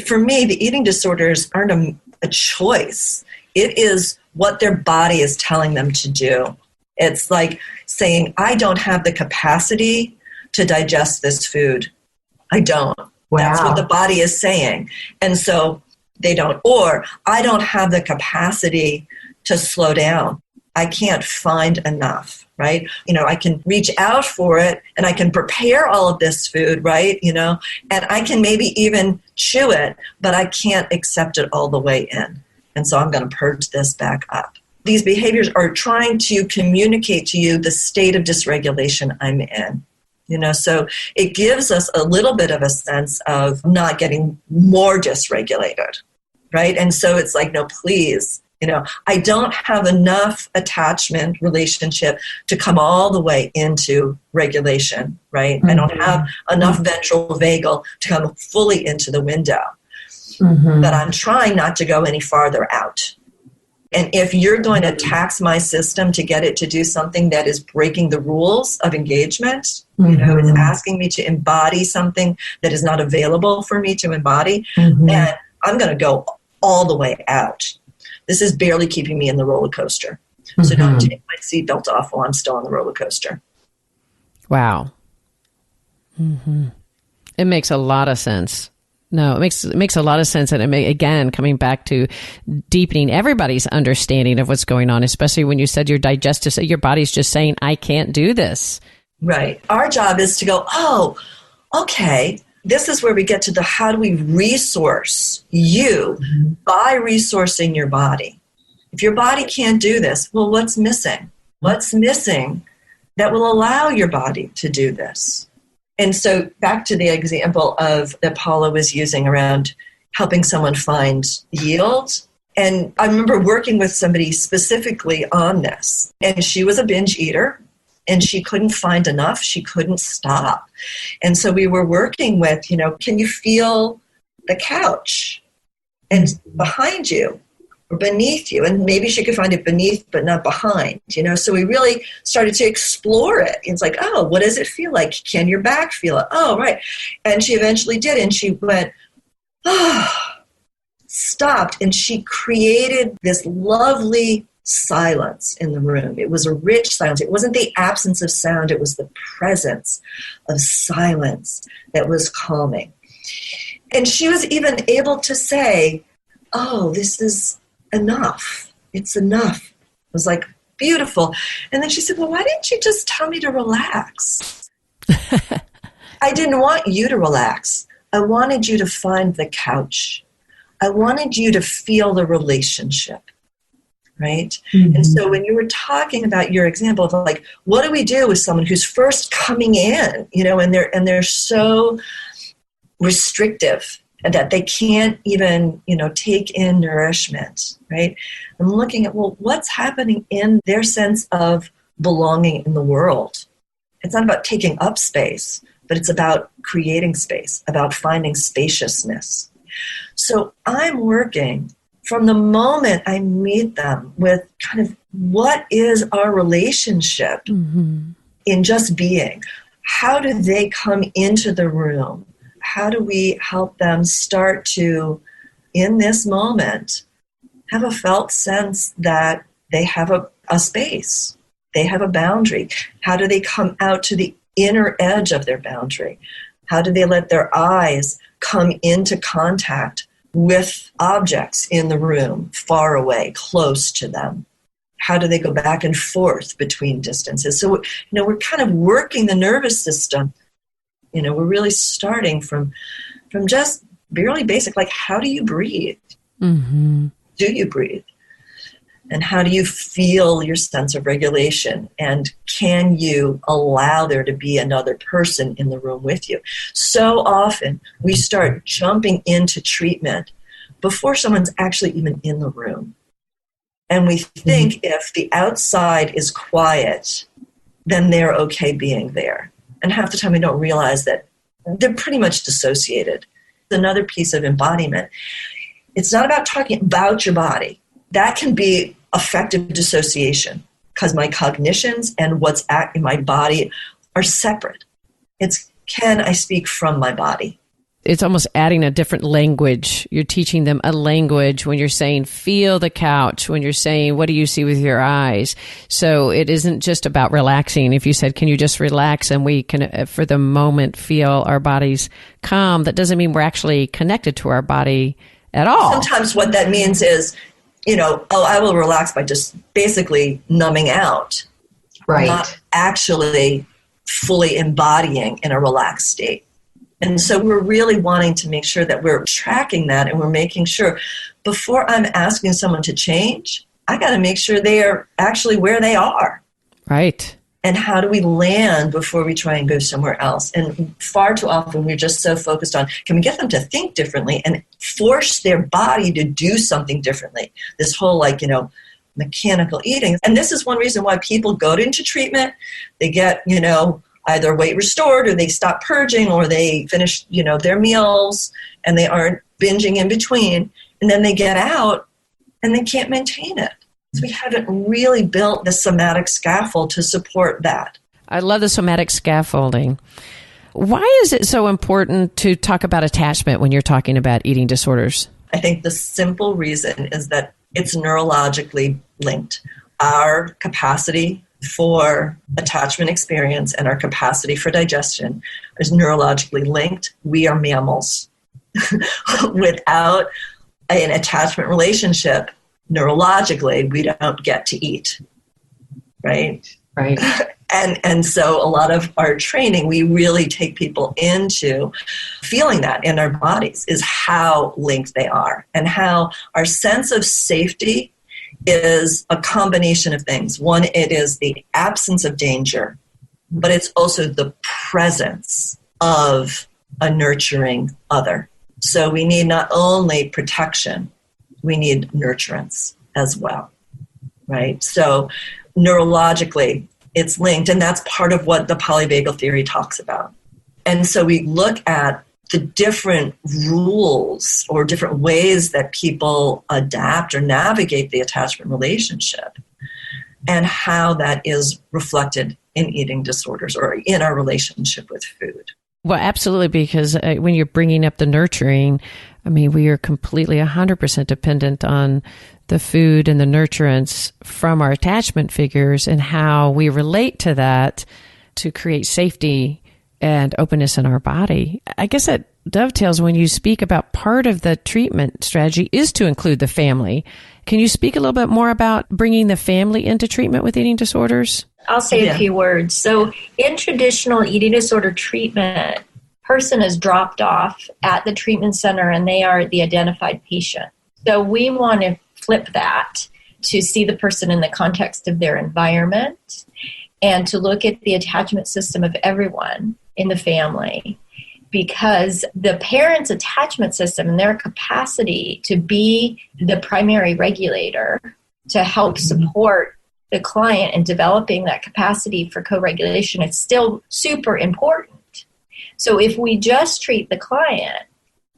for me, the eating disorders aren't a choice. It is what their body is telling them to do. It's like saying, I don't have the capacity to digest this food. I don't. Wow. That's what the body is saying. And so they don't. Or I don't have the capacity to slow down. I can't find enough, right? I can reach out for it and I can prepare all of this food, right? And I can maybe even chew it, but I can't accept it all the way in. And so I'm going to purge this back up. These behaviors are trying to communicate to you the state of dysregulation I'm in. So it gives us a little bit of a sense of not getting more dysregulated, right? And so it's like, no, please, I don't have enough attachment relationship to come all the way into regulation, right? I don't have enough ventral vagal to come fully into the window. But I'm trying not to go any farther out. And if you're going to tax my system to get it to do something that is breaking the rules of engagement, is asking me to embody something that is not available for me to embody, then I'm going to go all the way out. This is barely keeping me in the roller coaster. So don't take my seatbelt off while I'm still on the roller coaster. Wow. It makes a lot of sense. No, it makes a lot of sense. And again, coming back to deepening everybody's understanding of what's going on, especially when you said your digestive, your body's just saying, I can't do this. Right. Our job is to go, oh, okay. This is where we get to the how do we resource you by resourcing your body. If your body can't do this, well, what's missing? What's missing that will allow your body to do this? And so back to the example that Paula was using around helping someone find yield. And I remember working with somebody specifically on this. And she was a binge eater. And she couldn't find enough. She couldn't stop. And so we were working with, can you feel the couch? And behind you or beneath you. And maybe she could find it beneath, but not behind, So we really started to explore it. It's like, oh, what does it feel like? Can your back feel it? Oh, right. And she eventually did. And she went, stopped. And she created this lovely silence in the room. It was a rich silence. It wasn't the absence of sound. It was the presence of silence that was calming. And she was even able to say, oh, this is enough. It's enough. It was like beautiful. And then she said, well, why didn't you just tell me to relax? I didn't want you to relax. I wanted you to find the couch. I wanted you to feel the relationship. Right? And so when you were talking about your example of like, what do we do with someone who's first coming in, and they're so restrictive that they can't even, take in nourishment, right? I'm looking at, well, what's happening in their sense of belonging in the world? It's not about taking up space, but it's about creating space, about finding spaciousness. So I'm working from the moment I meet them with kind of what is our relationship in just being? How do they come into the room? How do we help them start to, in this moment, have a felt sense that they have a space, they have a boundary? How do they come out to the inner edge of their boundary? How do they let their eyes come into contact with objects in the room, far away, close to them? How do they go back and forth between distances? So, we're kind of working the nervous system. We're really starting from just barely basic, like, how do you breathe? Do you breathe? And how do you feel your sense of regulation? And can you allow there to be another person in the room with you? So often we start jumping into treatment before someone's actually even in the room. And we think if the outside is quiet, then they're okay being there. And half the time we don't realize that they're pretty much dissociated. Another piece of embodiment. It's not about talking about your body. That can be affective dissociation because my cognitions and what's in my body are separate. It's, can I speak from my body? It's almost adding a different language. You're teaching them a language when you're saying, feel the couch, when you're saying, what do you see with your eyes? So it isn't just about relaxing. If you said, can you just relax and we can, for the moment, feel our bodies calm, that doesn't mean we're actually connected to our body at all. Sometimes what that means is, I will relax by just basically numbing out. Right. Not actually fully embodying in a relaxed state. And so we're really wanting to make sure that we're tracking that and we're making sure before I'm asking someone to change, I got to make sure they are actually where they are. Right. And how do we land before we try and go somewhere else? And far too often we're just so focused on, can we get them to think differently and force their body to do something differently? This whole mechanical eating. And this is one reason why people go into treatment. They get, either weight restored, or they stop purging, or they finish, their meals and they aren't binging in between. And then they get out and they can't maintain it. So we haven't really built the somatic scaffold to support that. I love the somatic scaffolding. Why is it so important to talk about attachment when you're talking about eating disorders? I think the simple reason is that it's neurologically linked. Our capacity for attachment experience and our capacity for digestion is neurologically linked. We are mammals. Without an attachment relationship, neurologically, we don't get to eat, right? Right. And so a lot of our training, we really take people into feeling that in our bodies, is how linked they are, and how our sense of safety is a combination of things. One, it is the absence of danger, but it's also the presence of a nurturing other. So we need not only protection, we need nurturance as well, right? So neurologically, it's linked, and that's part of what the polyvagal theory talks about. And so we look at the different rules or different ways that people adapt or navigate the attachment relationship, and how that is reflected in eating disorders or in our relationship with food. Well, absolutely, because when you're bringing up the nurturing, we are completely 100% dependent on the food and the nurturance from our attachment figures, and how we relate to that to create safety and openness in our body. I guess that dovetails when you speak about part of the treatment strategy is to include the family. Can you speak a little bit more about bringing the family into treatment with eating disorders? I'll say a few words. So in traditional eating disorder treatment, person is dropped off at the treatment center and they are the identified patient. So we want to flip that to see the person in the context of their environment, and to look at the attachment system of everyone in the family, because the parent's attachment system and their capacity to be the primary regulator to help support the client in developing that capacity for co-regulation is still super important. So if we just treat the client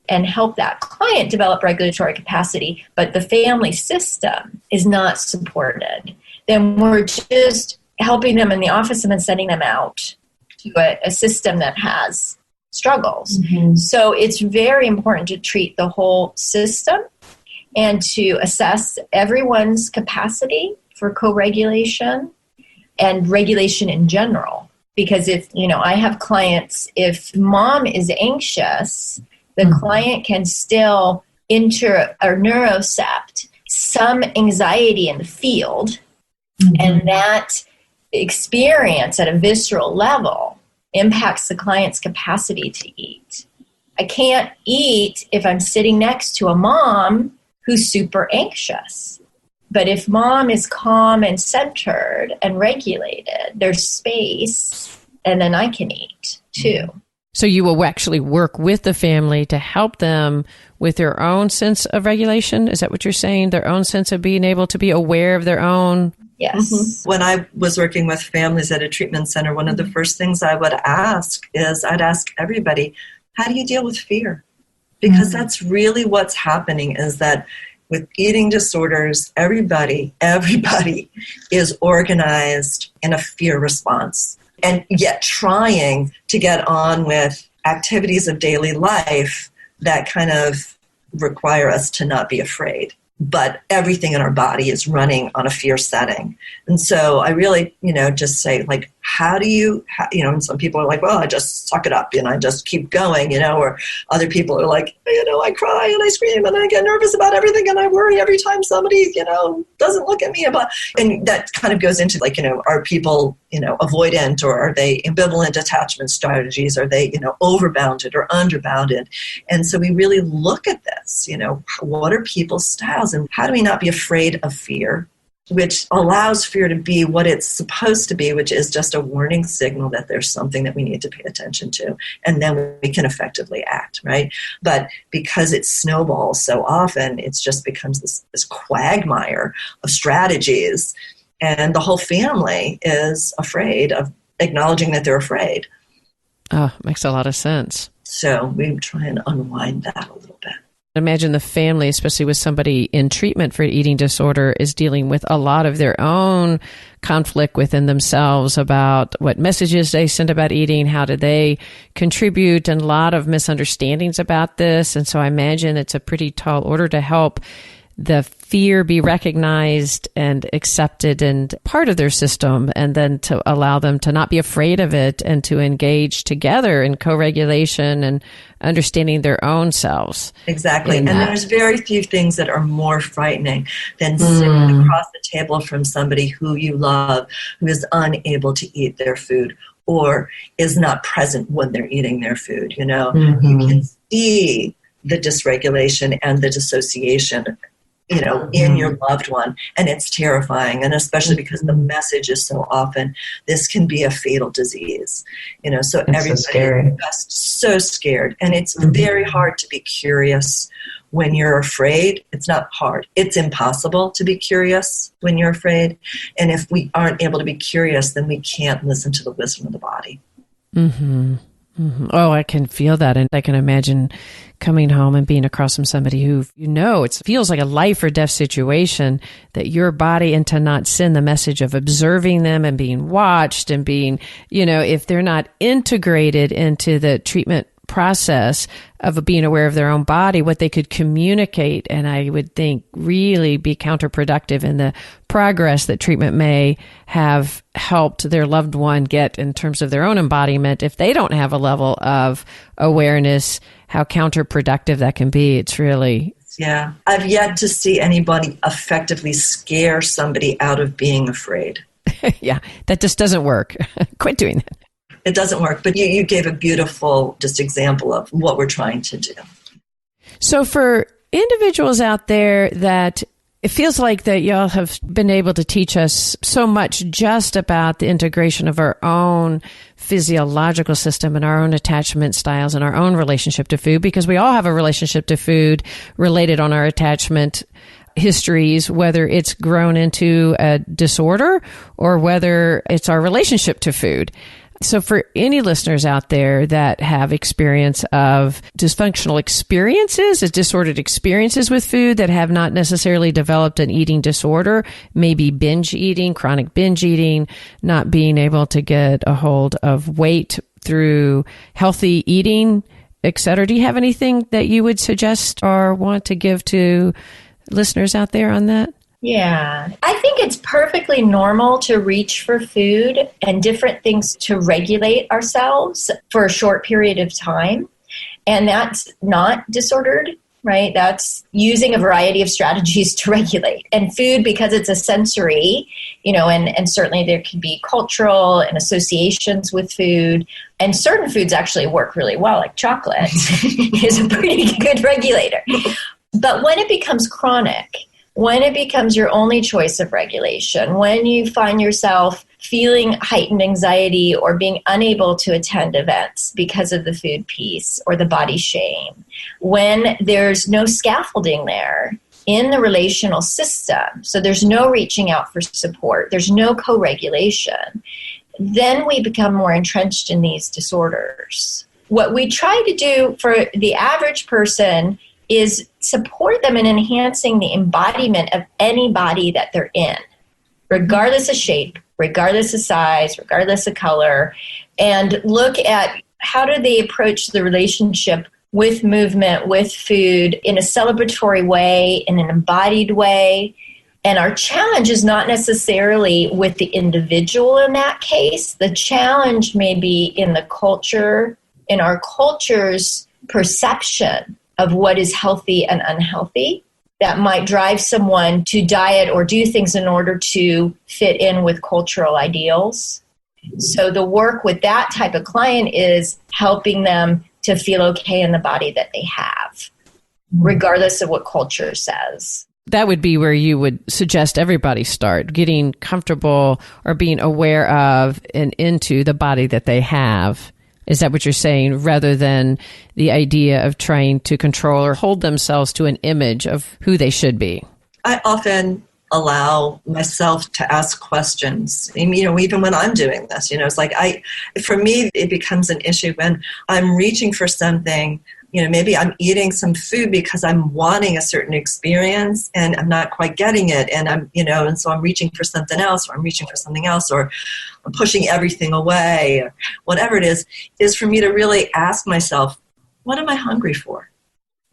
and help that client develop regulatory capacity, but the family system is not supported, then we're just helping them in the office and then sending them out to a system that has struggles. Mm-hmm. So it's very important to treat the whole system and to assess everyone's capacity for co-regulation and regulation in general. Because if, I have clients, if mom is anxious, the client can still enter or neurocept some anxiety in the field, and that experience at a visceral level impacts the client's capacity to eat. I can't eat if I'm sitting next to a mom who's super anxious. But if mom is calm and centered and regulated, there's space, and then I can eat too. So you will actually work with the family to help them with their own sense of regulation? Is that what you're saying? Their own sense of being able to be aware of their own? Yes. Mm-hmm. When I was working with families at a treatment center, one of the first things I would ask is, I'd ask everybody, how do you deal with fear? Because that's really what's happening, is that with eating disorders, everybody is organized in a fear response, and yet trying to get on with activities of daily life that kind of require us to not be afraid. But everything in our body is running on a fear setting. And so I really, just say, like, how do you, and some people are like, well, I just suck it up and I just keep going, or other people are like, I cry and I scream and I get nervous about everything and I worry every time somebody, doesn't look at me. And that kind of goes into like, are people, avoidant, or are they ambivalent attachment strategies? Are they, overbounded or underbounded? And so we really look at this, what are people's styles and how do we not be afraid of fear? which allows fear to be what it's supposed to be, which is just a warning signal that there's something that we need to pay attention to. And then we can effectively act, right? But because it snowballs so often, it just becomes this quagmire of strategies. And the whole family is afraid of acknowledging that they're afraid. Oh, makes a lot of sense. So we try and unwind that a little bit. Imagine the family, especially with somebody in treatment for eating disorder, is dealing with a lot of their own conflict within themselves about what messages they send about eating, how do they contribute, and a lot of misunderstandings about this. And so I imagine it's a pretty tall order to help the fear be recognized and accepted and part of their system, and then to allow them to not be afraid of it and to engage together in co-regulation and understanding their own selves. Exactly. And there's very few things that are more frightening than sitting across the table from somebody who you love, who is unable to eat their food or is not present when they're eating their food. You know, you can see the dysregulation and the dissociation, you know, in your loved one. And it's terrifying. And especially because the message is so often, this can be a fatal disease. You know, so everybody is just so scared. And it's very hard to be curious when you're afraid. It's not hard. It's impossible to be curious when you're afraid. And if we aren't able to be curious, then we can't listen to the wisdom of the body. Mm-hmm. Mm-hmm. Oh, I can feel that. And I can imagine coming home and being across from somebody who, you know, it feels like a life or death situation, that your body, and to not send the message of observing them and being watched and being, you know, if they're not integrated into the treatment process of being aware of their own body, what they could communicate, and I would think really be counterproductive in the progress that treatment may have helped their loved one get in terms of their own embodiment. If they don't have a level of awareness, how counterproductive that can be. It's really... Yeah. I've yet to see anybody effectively scare somebody out of being afraid. Yeah, that just doesn't work. Quit doing that. It doesn't work, but you gave a beautiful just example of what we're trying to do. So for individuals out there that it feels like that y'all have been able to teach us so much just about the integration of our own physiological system and our own attachment styles and our own relationship to food, because we all have a relationship to food related on our attachment histories, whether it's grown into a disorder or whether it's our relationship to food. So for any listeners out there that have experience of dysfunctional experiences, disordered experiences with food that have not necessarily developed an eating disorder, maybe binge eating, chronic binge eating, not being able to get a hold of weight through healthy eating, et cetera. Do you have anything that you would suggest or want to give to listeners out there on that? Yeah, I think it's perfectly normal to reach for food and different things to regulate ourselves for a short period of time. And that's not disordered, right? That's using a variety of strategies to regulate. And food, because it's a sensory, you know, and certainly there can be cultural and associations with food. And certain foods actually work really well, like chocolate is a pretty good regulator. But when it becomes chronic, when it becomes your only choice of regulation, when you find yourself feeling heightened anxiety or being unable to attend events because of the food piece or the body shame, when there's no scaffolding there in the relational system, so there's no reaching out for support, there's no co-regulation, then we become more entrenched in these disorders. What we try to do for the average person is support them in enhancing the embodiment of any body that they're in, regardless of shape, regardless of size, regardless of color, and look at how do they approach the relationship with movement, with food, in a celebratory way, in an embodied way. And our challenge is not necessarily with the individual in that case. The challenge may be in the culture, in our culture's perception of what is healthy and unhealthy that might drive someone to diet or do things in order to fit in with cultural ideals. So the work with that type of client is helping them to feel okay in the body that they have, regardless of what culture says. That would be where you would suggest everybody start, getting comfortable or being aware of and into the body that they have. Is that what you're saying, rather than the idea of trying to control or hold themselves to an image of who they should be? I often allow myself to ask questions. And, even when I'm doing this, it's like for me, it becomes an issue when I'm reaching for something. Maybe I'm eating some food because I'm wanting a certain experience and I'm not quite getting it. And and so I'm reaching for something else, or I'm reaching for something else, or I'm pushing everything away, or whatever it is for me to really ask myself, what am I hungry for?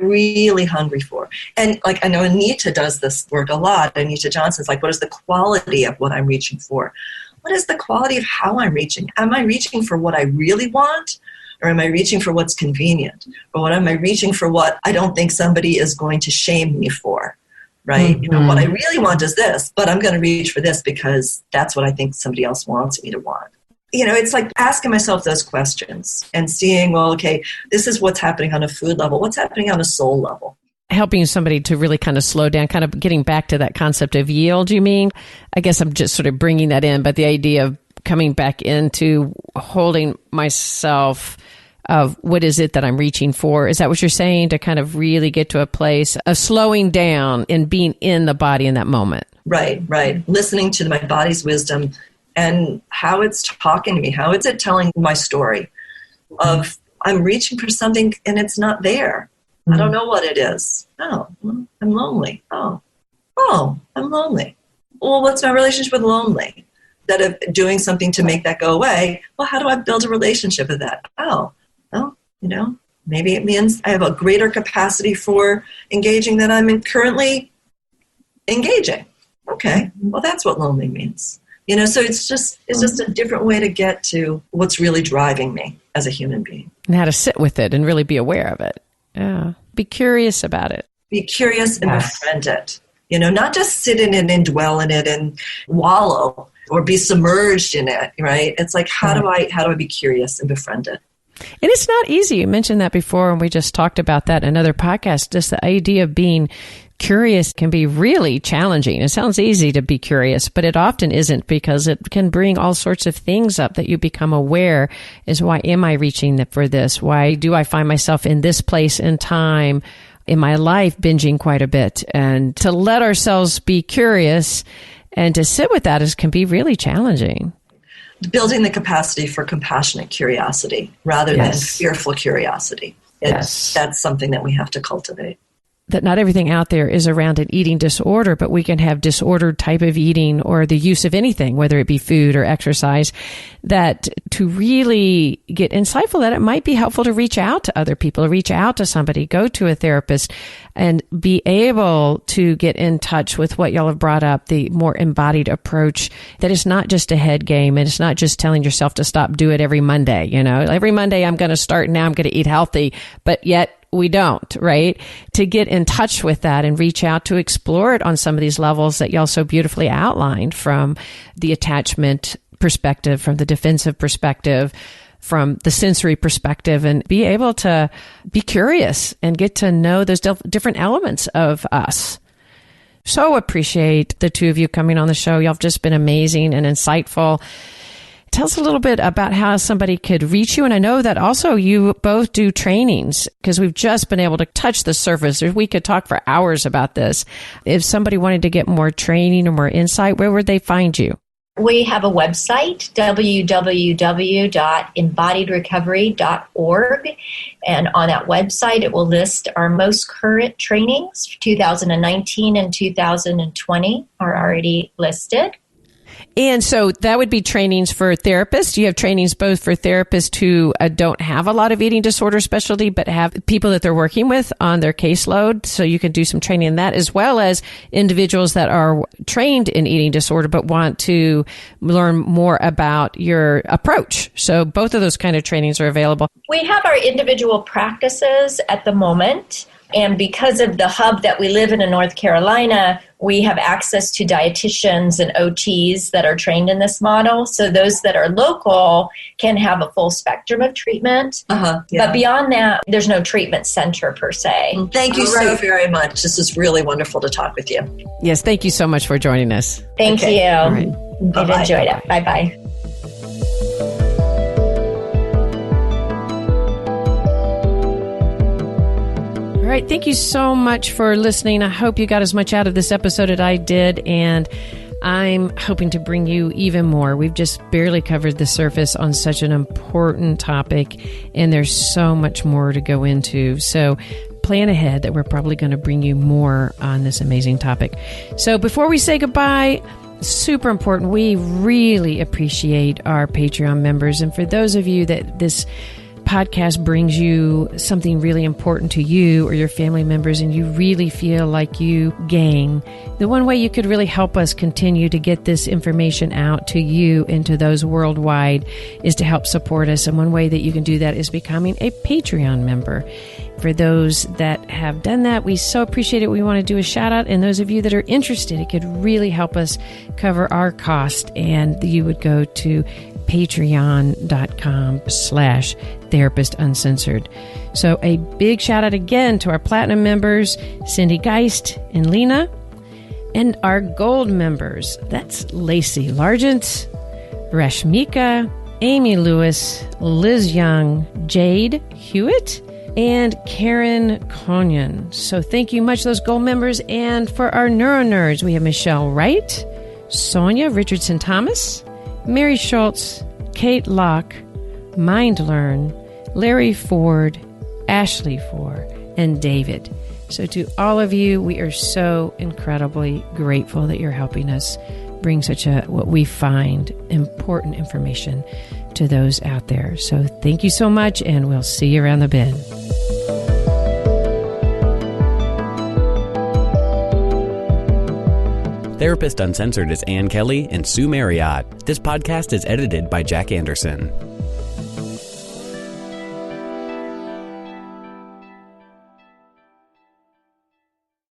Really hungry for? And like, I know Anita does this work a lot. Anita Johnson's like, what is the quality of what I'm reaching for? What is the quality of how I'm reaching? Am I reaching for what I really want? Or am I reaching for what's convenient? Or what am I reaching for what I don't think somebody is going to shame me for, right? Mm-hmm. What I really want is this, but I'm going to reach for this because that's what I think somebody else wants me to want. It's like asking myself those questions and seeing, well, okay, this is what's happening on a food level. What's happening on a soul level? Helping somebody to really kind of slow down, kind of getting back to that concept of yield, you mean? I guess I'm just sort of bringing that in, but the idea of coming back into holding myself of what is it that I'm reaching for? Is that what you're saying, to kind of really get to a place of slowing down and being in the body in that moment? Right. Listening to my body's wisdom and how it's talking to me, how is it telling my story of I'm reaching for something and it's not there. I don't know what it is. Oh, I'm lonely. Oh, I'm lonely. Well, what's my relationship with lonely? Instead of doing something to make that go away, well, how do I build a relationship with that? Maybe it means I have a greater capacity for engaging than I'm currently engaging. Okay, well, that's what lonely means. So it's just a different way to get to what's really driving me as a human being. And how to sit with it and really be aware of it. Yeah. Be curious about it. Be curious and befriend it. Not just sit in it and dwell in it and wallow or be submerged in it, right? It's like, how do I be curious and befriend it? And it's not easy. You mentioned that before, and we just talked about that in another podcast. Just the idea of being curious can be really challenging. It sounds easy to be curious, but it often isn't, because it can bring all sorts of things up that you become aware is, why am I reaching for this? Why do I find myself in this place and time in my life binging quite a bit? And to let ourselves be curious and to sit with that can be really challenging. Building the capacity for compassionate curiosity rather than fearful curiosity. That's something that we have to cultivate. That not everything out there is around an eating disorder, but we can have disordered type of eating or the use of anything, whether it be food or exercise, that to really get insightful, that it might be helpful to reach out to other people, reach out to somebody, go to a therapist, and be able to get in touch with what y'all have brought up, the more embodied approach, that is not just a head game, and it's not just telling yourself to do it every Monday. Every Monday I'm going to start, now I'm going to eat healthy, but yet we don't, right? To get in touch with that and reach out to explore it on some of these levels that y'all so beautifully outlined, from the attachment perspective, from the defensive perspective, from the sensory perspective, and be able to be curious and get to know those different elements of us. So appreciate the two of you coming on the show. Y'all have just been amazing and insightful. Tell us a little bit about how somebody could reach you. And I know that also you both do trainings, because we've just been able to touch the surface. We could talk for hours about this. If somebody wanted to get more training or more insight, where would they find you? We have a website, www.embodiedrecovery.org. And on that website, it will list our most current trainings. 2019 and 2020 are already listed. And so that would be trainings for therapists. You have trainings both for therapists who don't have a lot of eating disorder specialty, but have people that they're working with on their caseload. So you can do some training in that, as well as individuals that are trained in eating disorder, but want to learn more about your approach. So both of those kind of trainings are available. We have our individual practices at the moment. And because of the hub that we live in North Carolina, we have access to dietitians and OTs that are trained in this model. So those that are local can have a full spectrum of treatment. Yeah. But beyond that, there's no treatment center per se. Thank you so very much. This is really wonderful to talk with you. Yes, thank you so much for joining us. Thank you. All right. I've enjoyed it. Bye-bye. All right. Thank you so much for listening. I hope you got as much out of this episode as I did, and I'm hoping to bring you even more. We've just barely covered the surface on such an important topic, and there's so much more to go into. So plan ahead that we're probably going to bring you more on this amazing topic. So before we say goodbye, super important, we really appreciate our Patreon members. And for those of you that this podcast brings you something really important to you or your family members, and you really feel like you gain, the one way you could really help us continue to get this information out to you and to those worldwide is to help support us. And one way that you can do that is becoming a Patreon member. For those that have done that, we so appreciate it. We want to do a shout out. And those of you that are interested, it could really help us cover our cost. And you would go to patreon.com/therapist uncensored. So a big shout out again to our platinum members, Cindy Geist and Lena, and our gold members. That's Lacey Largent, Rashmika, Amy Lewis, Liz Young, Jade Hewitt, and Karen Conyon. So thank you much, those gold members. And for our neuro nerds, we have Michelle Wright, Sonia Richardson Thomas, Mary Schultz, Kate Locke, MindLearn, Larry Ford, Ashley Ford, and David. So to all of you, we are so incredibly grateful that you're helping us bring such a, what we find, important information to those out there. So thank you so much, and we'll see you around the bend. Therapist Uncensored is Ann Kelly and Sue Marriott. This podcast is edited by Jack Anderson.